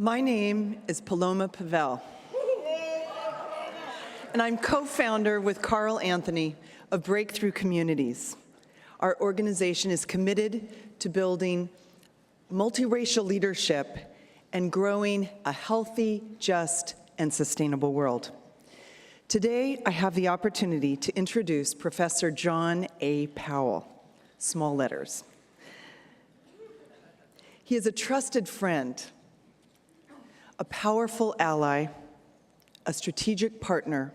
My name is Paloma Pavel, and I'm co-founder with Carl Anthony of Breakthrough Communities. Our organization is committed to building multiracial leadership and growing a healthy, just, and sustainable world. Today, I have the opportunity to introduce Professor John A. Powell, small letters. He is a trusted friend, a powerful ally, a strategic partner,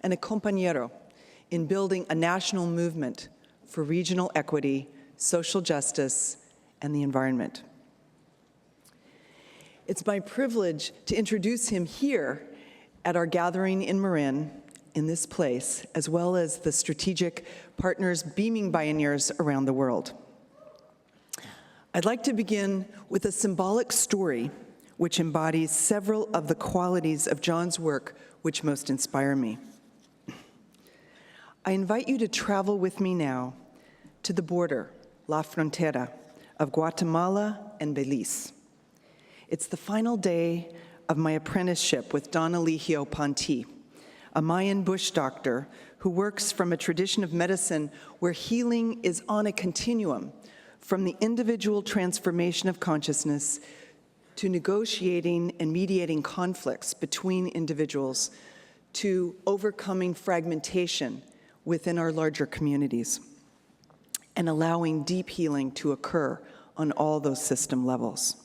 and a compañero in building a national movement for regional equity, social justice, and the environment. It's my privilege to introduce him here at our gathering in Marin, in this place, as well as the strategic partners beaming Bioneers around the world. I'd like to begin with a symbolic story which embodies several of the qualities of John's work which most inspire me. I invite you to travel with me now to the border, La Frontera, of Guatemala and Belize. It's the final day of my apprenticeship with Don Eligio Ponti, a Mayan bush doctor who works from a tradition of medicine where healing is on a continuum, from the individual transformation of consciousness to negotiating and mediating conflicts between individuals, to overcoming fragmentation within our larger communities, and allowing deep healing to occur on all those system levels.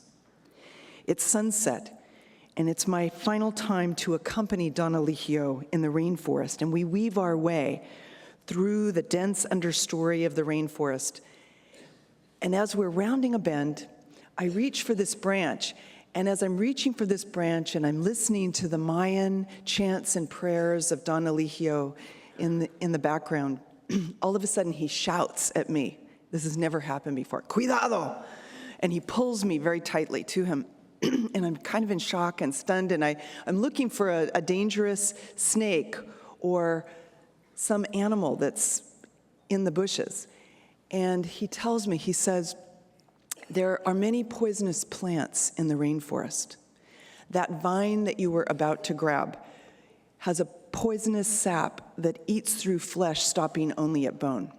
It's sunset, and it's my final time to accompany Don Eligio in the rainforest, and we weave our way through the dense understory of the rainforest. And as we're rounding a bend, I reach for this branch, and as I'm reaching for this branch and I'm listening to the Mayan chants and prayers of Don Eligio in the background, all of a sudden he shouts at me. This has never happened before. Cuidado! And he pulls me very tightly to him, and I'm kind of in shock and stunned, and I'm looking for a dangerous snake or some animal that's in the bushes. And he tells me, he says, there are many poisonous plants in the rainforest. That vine that you were about to grab has a poisonous sap that eats through flesh, stopping only at bone.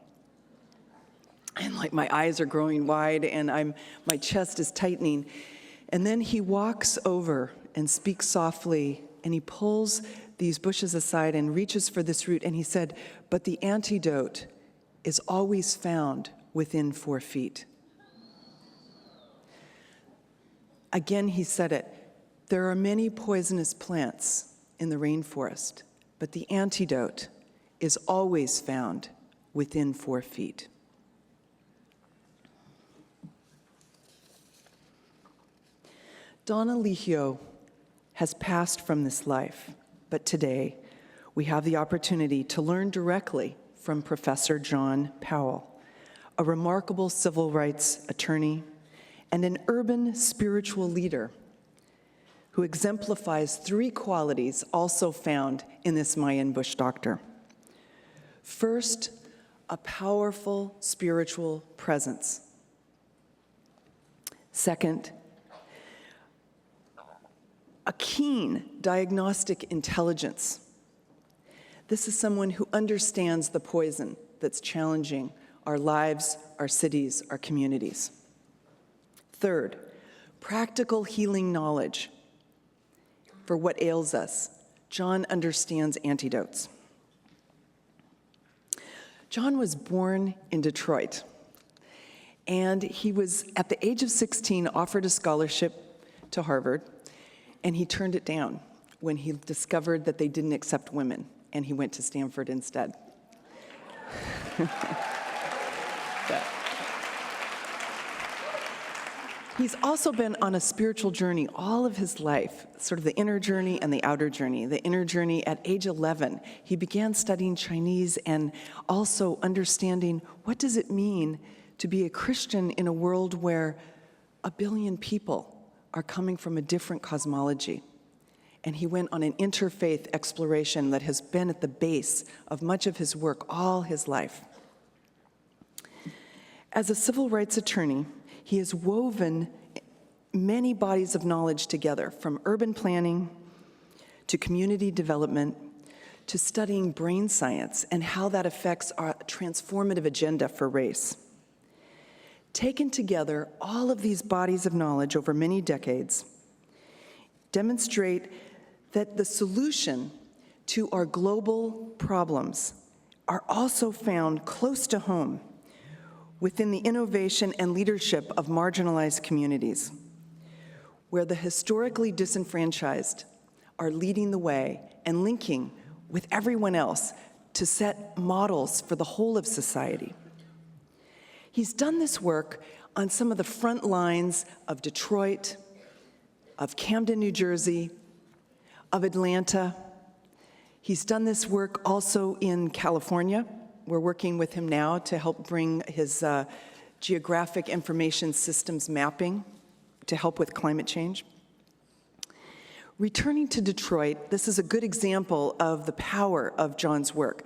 And like my eyes are growing wide and my chest is tightening. And then he walks over and speaks softly, and he pulls these bushes aside and reaches for this root, and he said, but the antidote is always found within 4 feet. Again, he said it, there are many poisonous plants in the rainforest, but the antidote is always found within 4 feet. Don Eligio has passed from this life, but today we have the opportunity to learn directly from Professor John Powell, a remarkable civil rights attorney and an urban spiritual leader who exemplifies 3 qualities also found in this Mayan bush doctor. First, a powerful spiritual presence. Second, a keen diagnostic intelligence. This is someone who understands the poison that's challenging our lives, our cities, our communities. Third, practical healing knowledge for what ails us. John understands antidotes. John was born in Detroit, and he was, at the age of 16, offered a scholarship to Harvard, and he turned it down when he discovered that they didn't accept women, and he went to Stanford instead. He's also been on a spiritual journey all of his life, sort of the inner journey and the outer journey. The inner journey, at age 11, he began studying Chinese and also understanding what does it mean to be a Christian in a world where 1 billion people are coming from a different cosmology. And he went on an interfaith exploration that has been at the base of much of his work all his life. As a civil rights attorney, he has woven many bodies of knowledge together, from urban planning to community development to studying brain science and how that affects our transformative agenda for race. Taken together, all of these bodies of knowledge over many decades demonstrate that the solution to our global problems are also found close to home within the innovation and leadership of marginalized communities, where the historically disenfranchised are leading the way and linking with everyone else to set models for the whole of society. He's done this work on some of the front lines of Detroit, of Camden, New Jersey, of Atlanta. He's done this work also in California. We're working with him now to help bring his geographic information systems mapping to help with climate change. Returning to Detroit, this is a good example of the power of John's work.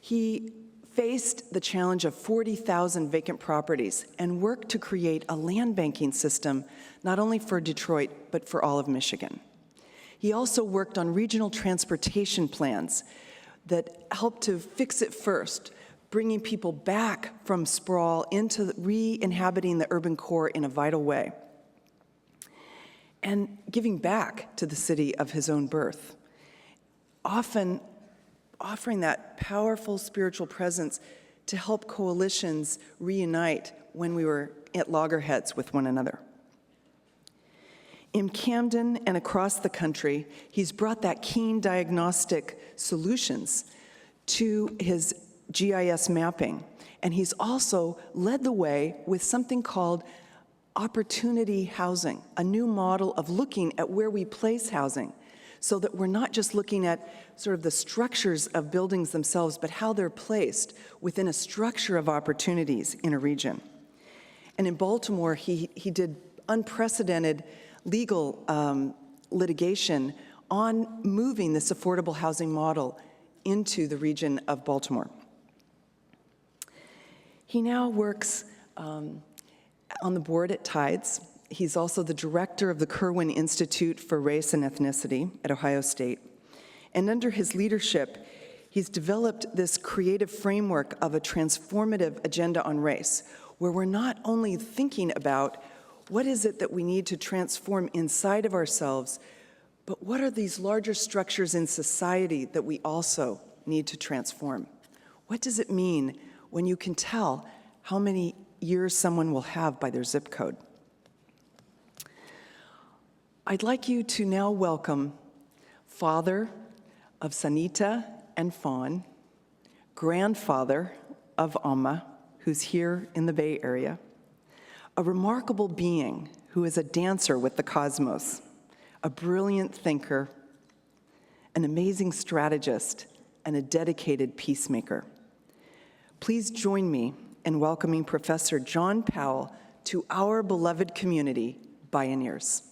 He faced the challenge of 40,000 vacant properties and worked to create a land banking system, not only for Detroit, but for all of Michigan. He also worked on regional transportation plans that helped to fix it first, bringing people back from sprawl into re-inhabiting the urban core in a vital way, and giving back to the city of his own birth, often offering that powerful spiritual presence to help coalitions reunite when we were at loggerheads with one another. In Camden and across the country, he's brought that keen diagnostic solutions to his GIS mapping, and he's also led the way with something called opportunity housing, a new model of looking at where we place housing, so that we're not just looking at sort of the structures of buildings themselves, but how they're placed within a structure of opportunities in a region. And in Baltimore, he did unprecedented legal litigation on moving this affordable housing model into the region of Baltimore. He now works on the board at Tides. He's also the director of the Kirwan Institute for Race and Ethnicity at Ohio State. And under his leadership, he's developed this creative framework of a transformative agenda on race, where we're not only thinking about what is it that we need to transform inside of ourselves, but what are these larger structures in society that we also need to transform? What does it mean when you can tell how many years someone will have by their zip code? I'd like you to now welcome father of Sanita and Fawn, grandfather of Amma, who's here in the Bay Area, a remarkable being who is a dancer with the cosmos, a brilliant thinker, an amazing strategist, and a dedicated peacemaker. Please join me in welcoming Professor John Powell to our beloved community, Bioneers.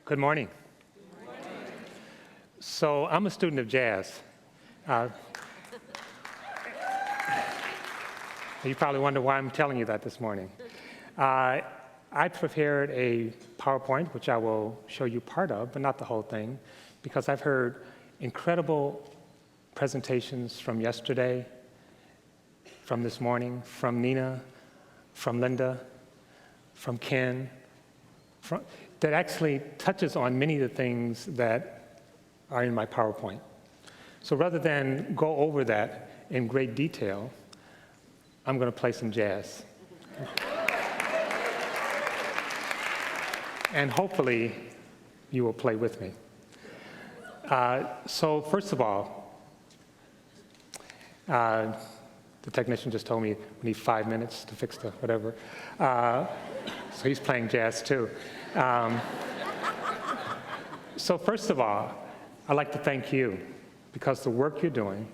Good morning. Good morning. So I'm a student of jazz. You probably wonder why I'm telling you that this morning. I prepared a PowerPoint, which I will show you part of, but not the whole thing, because I've heard incredible presentations from yesterday, from this morning, from Nina, from Linda, from Ken, that actually touches on many of the things that are in my PowerPoint. So rather than go over that in great detail, I'm going to play some jazz. And hopefully, you will play with me. So first of all, the technician just told me we need 5 minutes to fix the whatever. So he's playing jazz too. So first of all, I'd like to thank you, because the work you're doing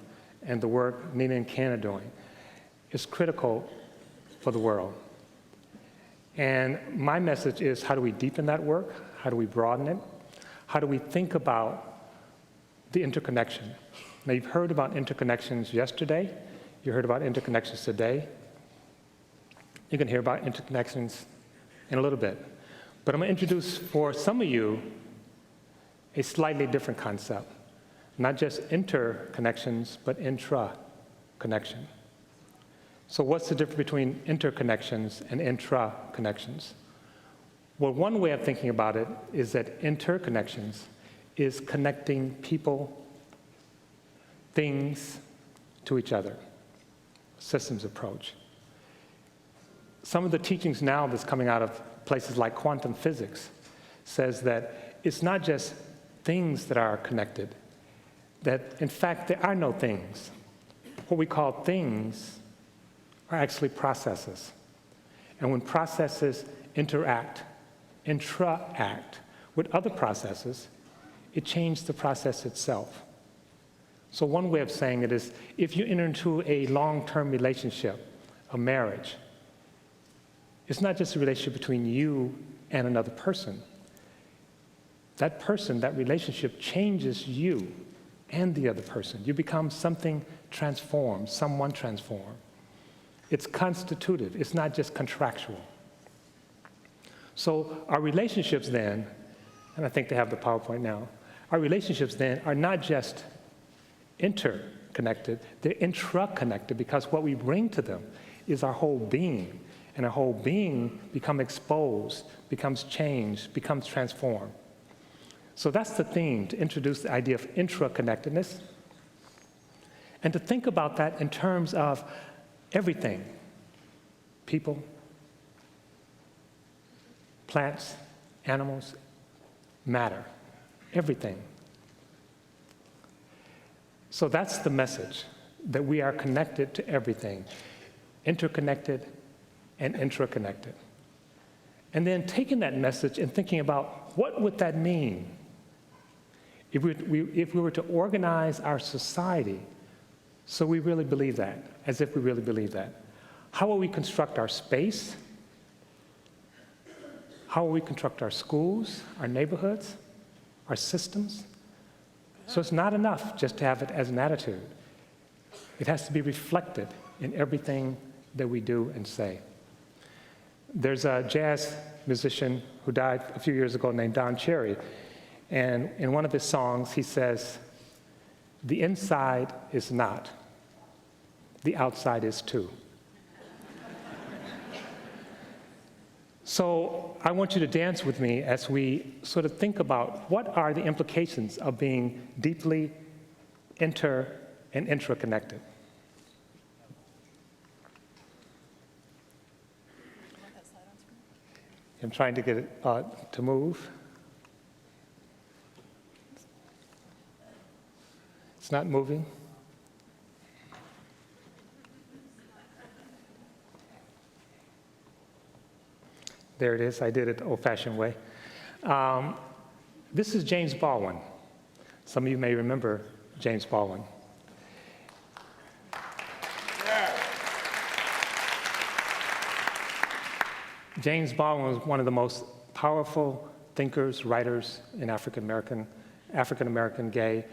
and the work Nina and Ken are doing is critical for the world. And my message is, how do we deepen that work? How do we broaden it? How do we think about the interconnection? Now, you've heard about interconnections yesterday. You heard about interconnections today. You're going to hear about interconnections in a little bit. But I'm going to introduce, for some of you, a slightly different concept. Not just interconnections, but intra-connection. So what's the difference between interconnections and intra-connections? Well, one way of thinking about it is that interconnections is connecting people, things to each other, systems approach. Some of the teachings now that's coming out of places like quantum physics says that it's not just things that are connected, that in fact there are no things. What we call things are actually processes. And when processes interact with other processes, it changes the process itself. So one way of saying it is, if you enter into a long-term relationship, a marriage, it's not just a relationship between you and another person. That person, that relationship changes you and the other person. You become something transformed, someone transformed. It's constitutive, it's not just contractual. So our relationships then, and I think they have the PowerPoint now, our relationships then are not just interconnected, they're intra-connected, because what we bring to them is our whole being, and our whole being becomes exposed, becomes changed, becomes transformed. So that's the theme, to introduce the idea of intra-connectedness, and to think about that in terms of everything: people, plants, animals, matter, everything. So that's the message, that we are connected to everything, interconnected and intra-connected. And then taking that message and thinking about, what would that mean if we were to organize our society so we really believe that, as if we really believe that? How will we construct our space? How will we construct our schools, our neighborhoods, our systems? So it's not enough just to have it as an attitude. It has to be reflected in everything that we do and say. There's a jazz musician who died a few years ago named Don Cherry, and in one of his songs he says, "The inside is not, the outside is too." So I want you to dance with me as we sort of think about, what are the implications of being deeply inter and intra-connected? I'm trying to get it to move. It's not moving. There it is. I did it the old-fashioned way. This is James Baldwin. Some of you may remember James Baldwin. James Baldwin was one of the most powerful thinkers, writers in African American gay,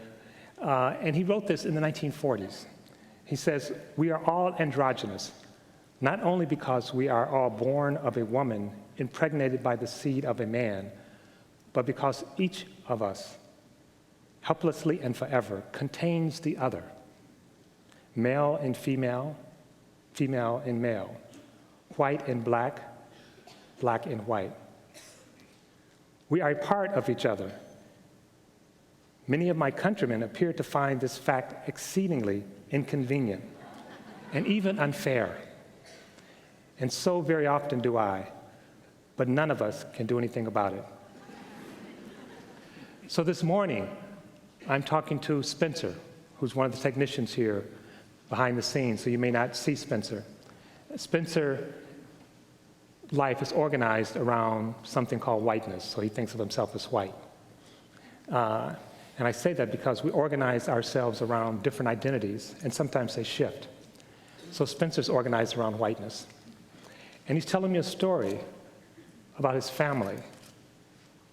and he wrote this in the 1940s. He says, "We are all androgynous, not only because we are all born of a woman impregnated by the seed of a man, but because each of us, helplessly and forever, contains the other, male and female, female and male, white and black, black and white. We are a part of each other. Many of my countrymen appear to find this fact exceedingly inconvenient and even unfair. And so very often do I, but none of us can do anything about it." So this morning, I'm talking to Spencer, who's one of the technicians here behind the scenes, so you may not see Spencer. Spencer life is organized around something called whiteness, so he thinks of himself as white. And And I say that because we organize ourselves around different identities, and sometimes they shift. So Spencer's organized around whiteness. And he's telling me a story about his family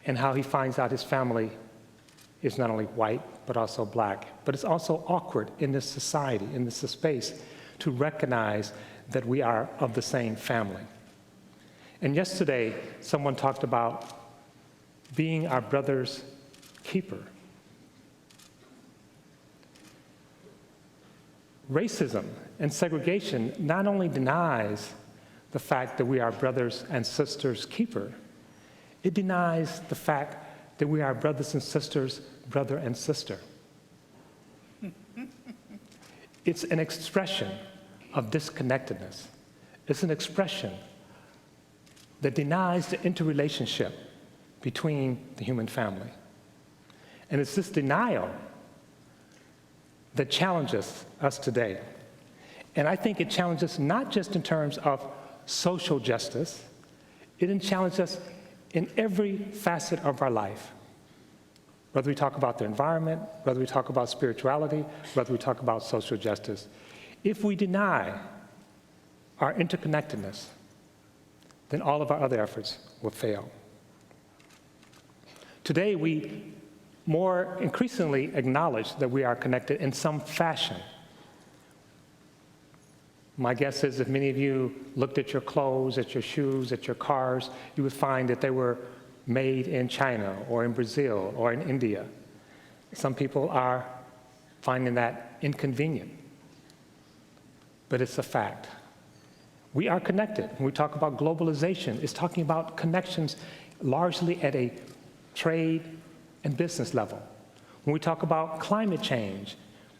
and how he finds out his family is not only white, but also black. But it's also awkward in this society, in this space, to recognize that we are of the same family. And yesterday, someone talked about being our brother's keeper. Racism and segregation not only denies the fact that we are brothers and sisters' keeper, it denies the fact that we are brothers and sisters, brother and sister. It's an expression of disconnectedness. It's an expression that denies the interrelationship between the human family. And it's this denial that challenges us today. And I think it challenges not just in terms of social justice, it challenges us in every facet of our life. Whether we talk about the environment, whether we talk about spirituality, whether we talk about social justice. If we deny our interconnectedness, then all of our other efforts will fail. Today, we more increasingly acknowledge that we are connected in some fashion. My guess is if many of you looked at your clothes, at your shoes, at your cars, you would find that they were made in China or in Brazil or in India. Some people are finding that inconvenient, but it's a fact. We are connected. When we talk about globalization, it's talking about connections largely at a trade and business level. When we talk about climate change,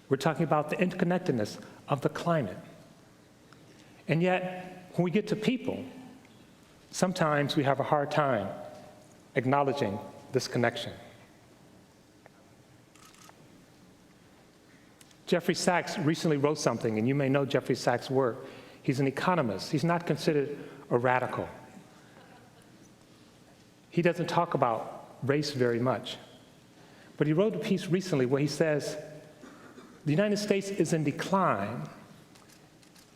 we're talking about the interconnectedness of the climate. And yet, when we get to people, sometimes we have a hard time acknowledging this connection. Jeffrey Sachs recently wrote something, and you may know Jeffrey Sachs' work. He's an economist. He's not considered a radical. He doesn't talk about race very much. But he wrote a piece recently where he says, the United States is in decline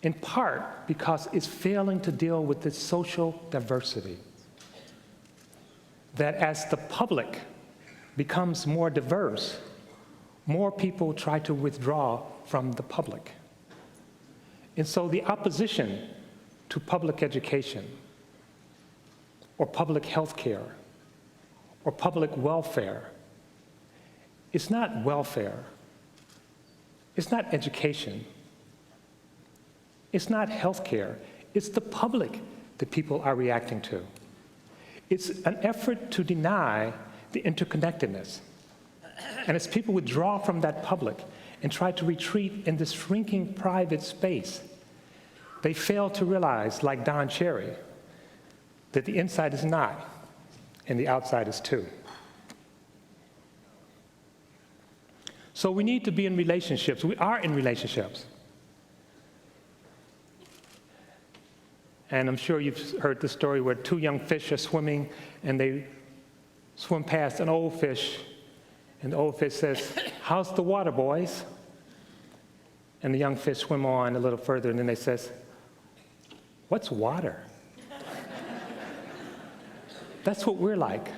in part because it's failing to deal with its social diversity. That as the public becomes more diverse, more people try to withdraw from the public. And so the opposition to public education or public health care or public welfare, it's not welfare, it's not education, it's not health care, it's the public that people are reacting to. It's an effort to deny the interconnectedness. And as people withdraw from that public and try to retreat in this shrinking private space, they fail to realize, like Don Cherry, that the inside is not and the outside is too. So we need to be in relationships. We are in relationships. And I'm sure you've heard the story where two young fish are swimming and they swim past an old fish, and the old fish says, "How's the water, boys?" And the young fish swim on a little further, and then they says, "What's water?" That's what we're like.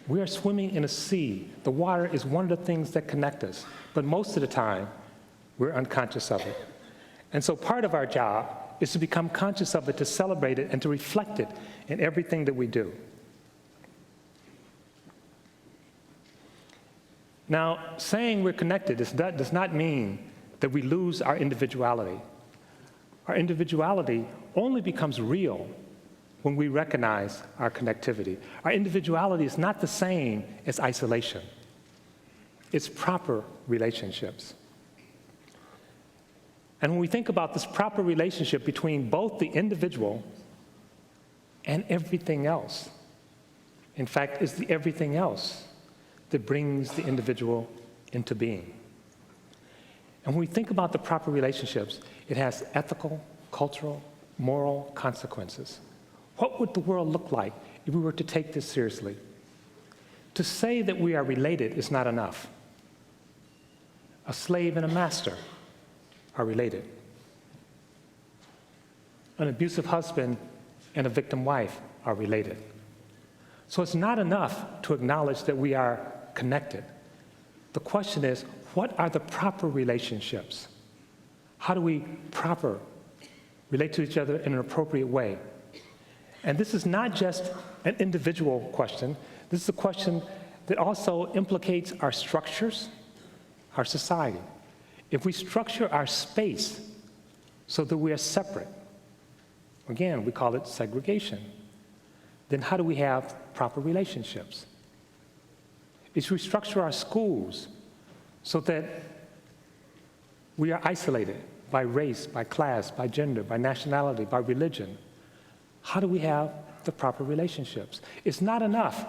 We are swimming in a sea. The water is one of the things that connect us, but most of the time, we're unconscious of it. And so part of our job is to become conscious of it, to celebrate it, and to reflect it in everything that we do. Now, saying we're connected does not mean that we lose our individuality. Our individuality only becomes real when we recognize our connectivity. Our individuality is not the same as isolation. It's proper relationships. And when we think about this proper relationship between both the individual and everything else, in fact, it's the everything else that brings the individual into being. And when we think about the proper relationships, it has ethical, cultural, moral consequences. What would the world look like if we were to take this seriously? To say that we are related is not enough. A slave and a master are related. An abusive husband and a victim wife are related. So it's not enough to acknowledge that we are connected. The question is, what are the proper relationships? How do we relate to each other in an appropriate way? And this is not just an individual question. This is a question that also implicates our structures, our society. If we structure our space so that we are separate, again, we call it segregation, then how do we have proper relationships? If we structure our schools so that we are isolated by race, by class, by gender, by nationality, by religion, how do we have the proper relationships? It's not enough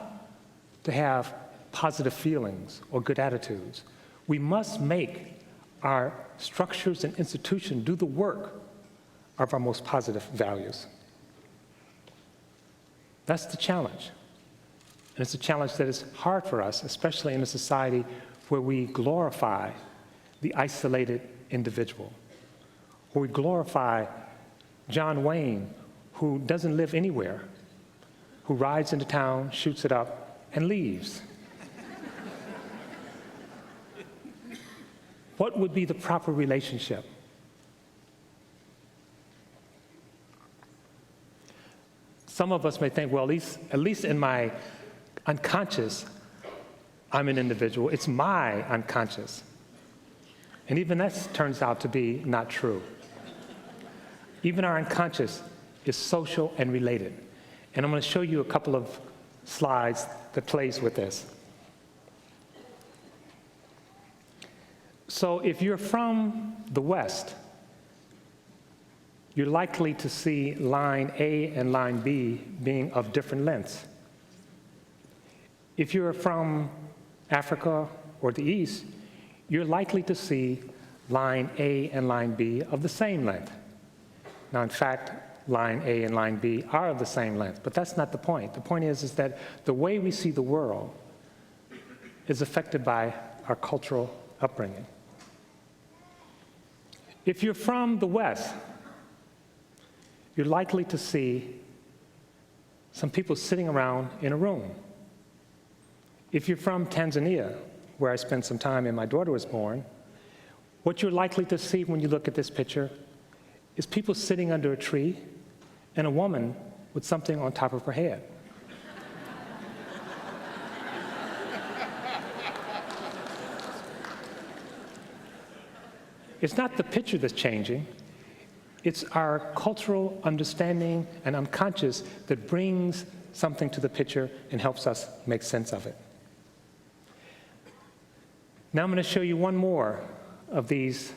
to have positive feelings or good attitudes. We must make our structures and institutions do the work of our most positive values. That's the challenge. And it's a challenge that is hard for us, especially in a society where we glorify the isolated individual, where we glorify John Wayne, who doesn't live anywhere, who rides into town, shoots it up, and leaves. What would be the proper relationship? Some of us may think, well, at least in my unconscious, I'm an individual. It's my unconscious. And even that turns out to be not true. Even our unconscious is social and related. And I'm going to show you a couple of slides that plays with this. So if you're from the West, you're likely to see line A and line B being of different lengths. If you're from Africa or the East, you're likely to see line A and line B of the same length. Now, in fact, line A and line B are of the same length, but that's not the point. The point is that the way we see the world is affected by our cultural upbringing. If you're from the West, you're likely to see some people sitting around in a room. If you're from Tanzania, where I spent some time and my daughter was born, what you're likely to see when you look at this picture is people sitting under a tree and a woman with something on top of her head. It's not the picture that's changing. It's our cultural understanding and unconscious that brings something to the picture and helps us make sense of it. Now I'm going to show you one more of these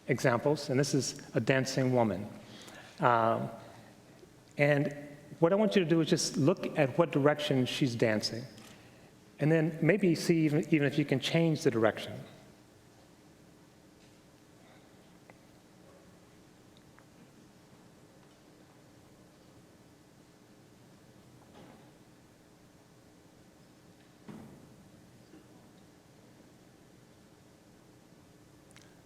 examples, and this is a dancing woman. And what I want you to do is just look at what direction she's dancing, and then maybe see even if you can change the direction.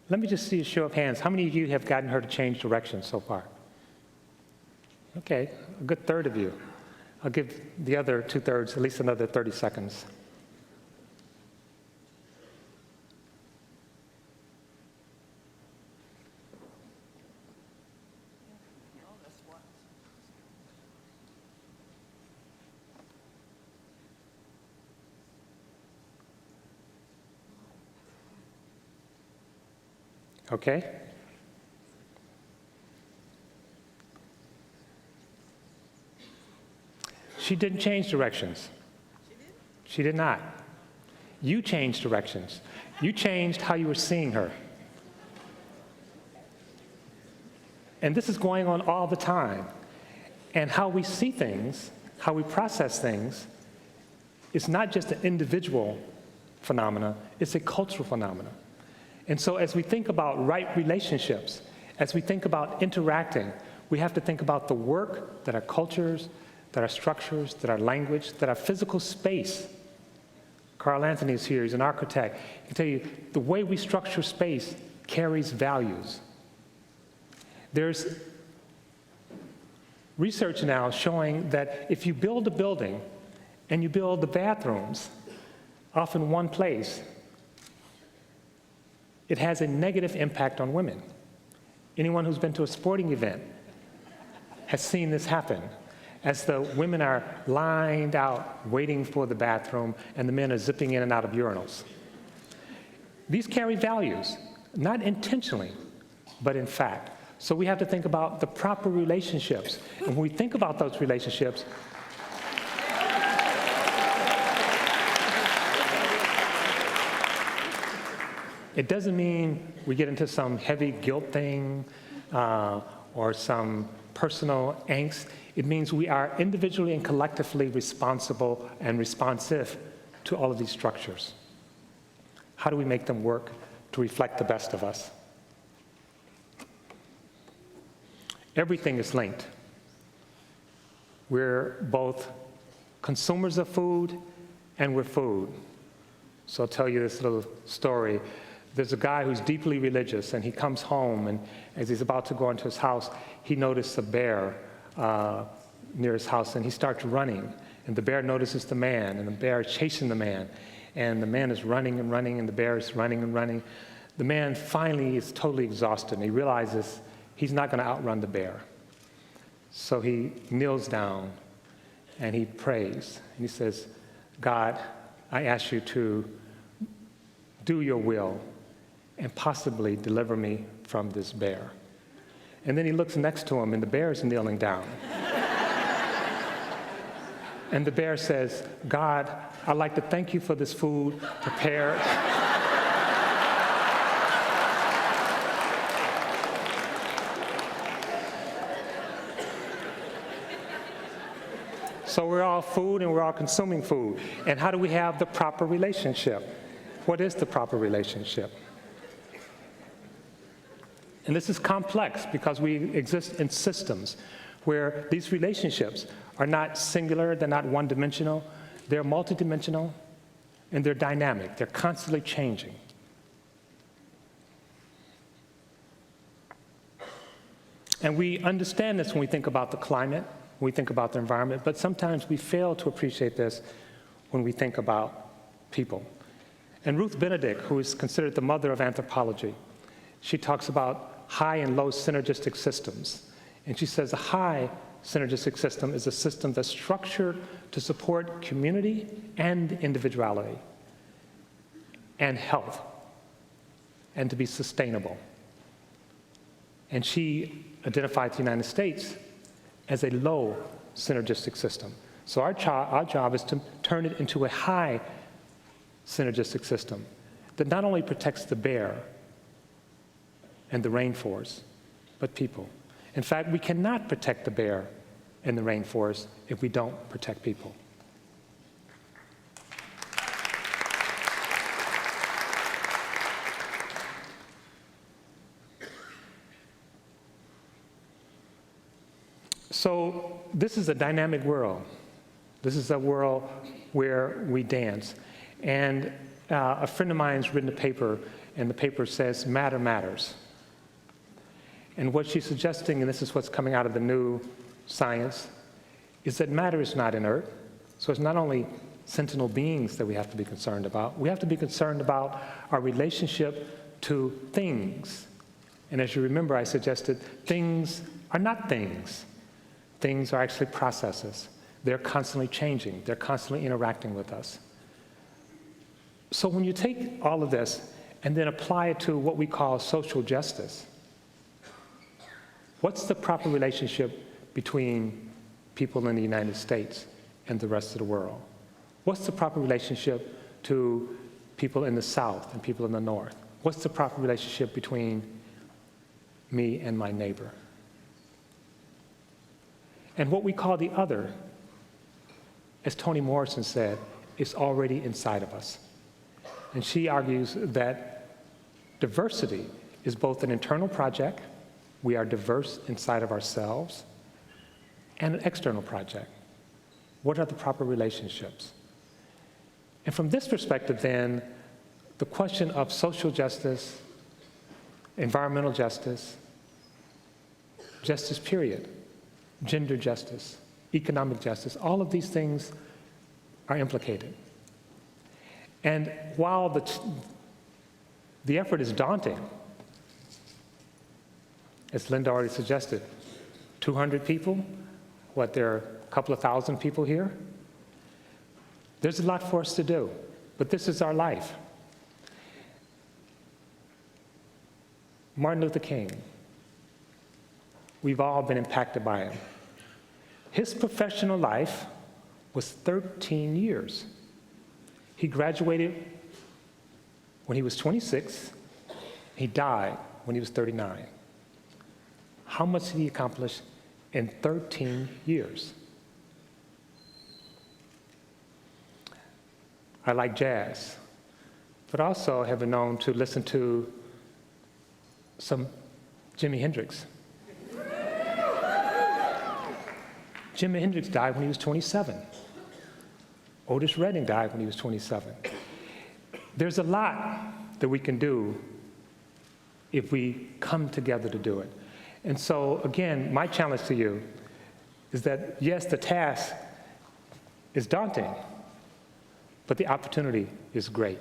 Let me just see a show of hands. How many of you have gotten her to change direction so far? Okay, a good third of you. I'll give the other 2/3 at least another 30 seconds. Okay? She didn't change directions. She did not. You changed directions. You changed how you were seeing her. And this is going on all the time. And how we see things, how we process things, is not just an individual phenomena, it's a cultural phenomena. And so as we think about right relationships, as we think about interacting, we have to think about the work that our cultures, that our structures, that our language, that our physical space Carl Anthony is here, he's an architect. He can tell you the way we structure space carries values. There's research now showing that if you build a building and you build the bathrooms off in one place, it has a negative impact on women. Anyone who's been to a sporting event has seen this happen, as the women are lined out waiting for the bathroom and the men are zipping in and out of urinals. These carry values, not intentionally, but in fact. So we have to think about the proper relationships. And when we think about those relationships, it doesn't mean we get into some heavy guilt thing or some personal angst. It means we are individually and collectively responsible and responsive to all of these structures. How do we make them work to reflect the best of us? Everything is linked. We're both consumers of food and we're food. So I'll tell you this little story. There's a guy who's deeply religious, and he comes home, and as he's about to go into his house, he noticed a bear near his house, and he starts running. And the bear notices the man, and the bear is chasing the man. And the man is running and running, and the bear is running and running. The man finally is totally exhausted, and he realizes he's not going to outrun the bear. So he kneels down, and he prays. And he says, God, I ask you to do your will and possibly deliver me from this bear. And then he looks next to him, and the bear is kneeling down. And the bear says, God, I'd like to thank you for this food prepared. So we're all food and we're all consuming food. And how do we have the proper relationship? What is the proper relationship? And this is complex because we exist in systems where these relationships are not singular, they're not one-dimensional, they're multidimensional, and they're dynamic. They're constantly changing. And we understand this when we think about the climate, when we think about the environment, but sometimes we fail to appreciate this when we think about people. And Ruth Benedict, who is considered the mother of anthropology, she talks about high and low synergistic systems. And she says a high synergistic system is a system that's structured to support community and individuality and health and to be sustainable. And she identified the United States as a low synergistic system. So our job is to turn it into a high synergistic system that not only protects the bear and the rainforest, but people. In fact, we cannot protect the bear and the rainforest if we don't protect people. So this is a dynamic world. This is a world where we dance. And a friend of mine's written a paper, and the paper says, matter matters. And what she's suggesting, and this is what's coming out of the new science, is that matter is not inert. So it's not only sentient beings that we have to be concerned about. We have to be concerned about our relationship to things. And as you remember, I suggested things are not things. Things are actually processes. They're constantly changing. They're constantly interacting with us. So when you take all of this and then apply it to what we call social justice, what's the proper relationship between people in the United States and the rest of the world? What's the proper relationship to people in the South and people in the North? What's the proper relationship between me and my neighbor? And what we call the other, as Toni Morrison said, is already inside of us. And she argues that diversity is both an internal project, we are diverse inside of ourselves, and an external project. What are the proper relationships? And from this perspective, then, the question of social justice, environmental justice, justice period, gender justice, economic justice, all of these things are implicated. And while the effort is daunting, as Linda already suggested, 200 people, there are a couple of thousand people here. There's a lot for us to do, but this is our life. Martin Luther King, we've all been impacted by him. His professional life was 13 years. He graduated when he was 26. He died when he was 39. How much did he accomplish in 13 years? I like jazz, but also have been known to listen to some Jimi Hendrix. Jimi Hendrix died when he was 27. Otis Redding died when he was 27. There's a lot that we can do if we come together to do it. And so, again, my challenge to you is that, yes, the task is daunting, but the opportunity is great.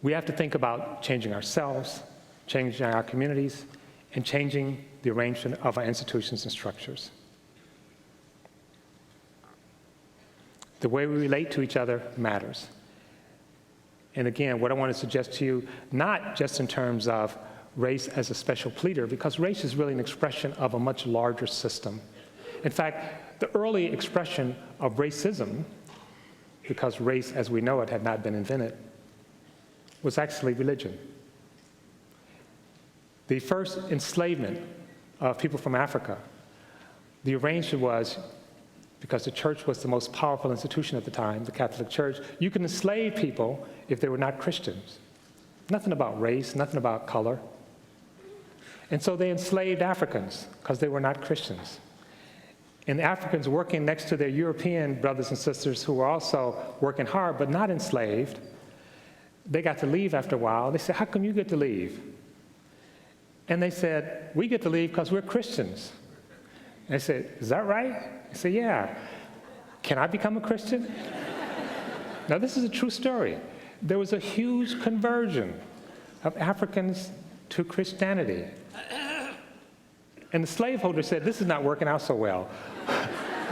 We have to think about changing ourselves, changing our communities, and changing the arrangement of our institutions and structures. The way we relate to each other matters. And again, what I want to suggest to you, not just in terms of race as a special pleader, because race is really an expression of a much larger system. In fact, the early expression of racism, because race as we know it had not been invented, was actually religion. The first enslavement of people from Africa, the arrangement was, because the church was the most powerful institution at the time, the Catholic Church, you could enslave people if they were not Christians. Nothing about race, nothing about color. And so they enslaved Africans because they were not Christians. And the Africans working next to their European brothers and sisters who were also working hard but not enslaved, they got to leave after a while. They said, how come you get to leave? And they said, we get to leave because we're Christians. And I said, is that right? I said, yeah. Can I become a Christian? Now, this is a true story. There was a huge conversion of Africans to Christianity. And the slaveholder said, this is not working out so well.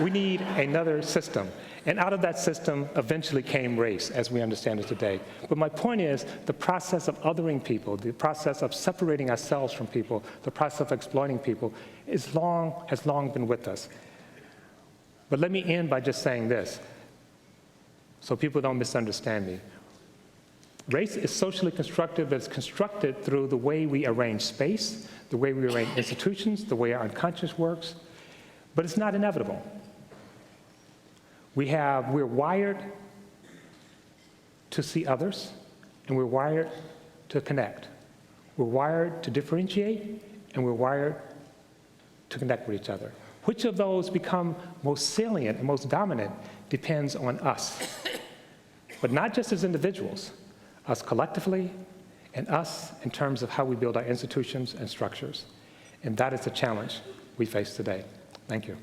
We need another system. And out of that system eventually came race, as we understand it today. But my point is, the process of othering people, the process of separating ourselves from people, the process of exploiting people has long been with us. But let me end by just saying this, so people don't misunderstand me. Race is socially constructed, but it's constructed through the way we arrange space, the way we arrange institutions, the way our unconscious works, but it's not inevitable. We're wired to see others, and we're wired to connect. We're wired to differentiate, and we're wired to connect with each other. Which of those become most salient and most dominant depends on us, but not just as individuals, us collectively, and us in terms of how we build our institutions and structures. And that is the challenge we face today. Thank you.